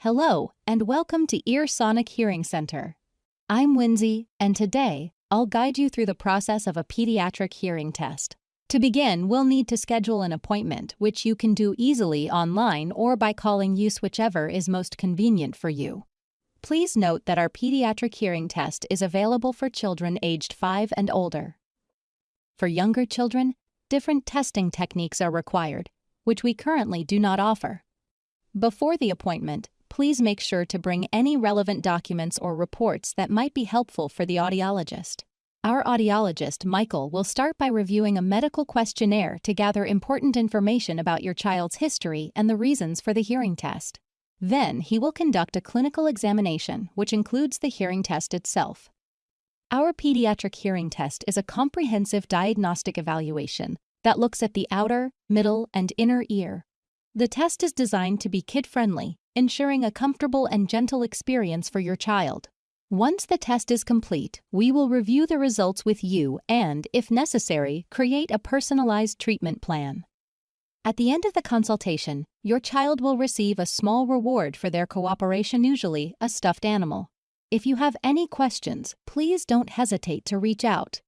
Hello, and welcome to Earsonic Hearing Centre. I'm Winsy, and today, I'll guide you through the process of a pediatric hearing test. To begin, we'll need to schedule an appointment, which you can do easily online or by calling use whichever is most convenient for you. Please note that our pediatric hearing test is available for children aged 5 and older. For younger children, different testing techniques are required, which we currently do not offer. Before the appointment, please make sure to bring any relevant documents or reports that might be helpful for the audiologist. Our audiologist, Michael, will start by reviewing a medical questionnaire to gather important information about your child's history and the reasons for the hearing test. Then, he will conduct a clinical examination, which includes the hearing test itself. Our pediatric hearing test is a comprehensive diagnostic evaluation that looks at the outer, middle, and inner ear. The test is designed to be kid-friendly, ensuring a comfortable and gentle experience for your child. Once the test is complete, we will review the results with you and, if necessary, create a personalized treatment plan. At the end of the consultation, your child will receive a small reward for their cooperation, usually a stuffed animal. If you have any questions, please don't hesitate to reach out.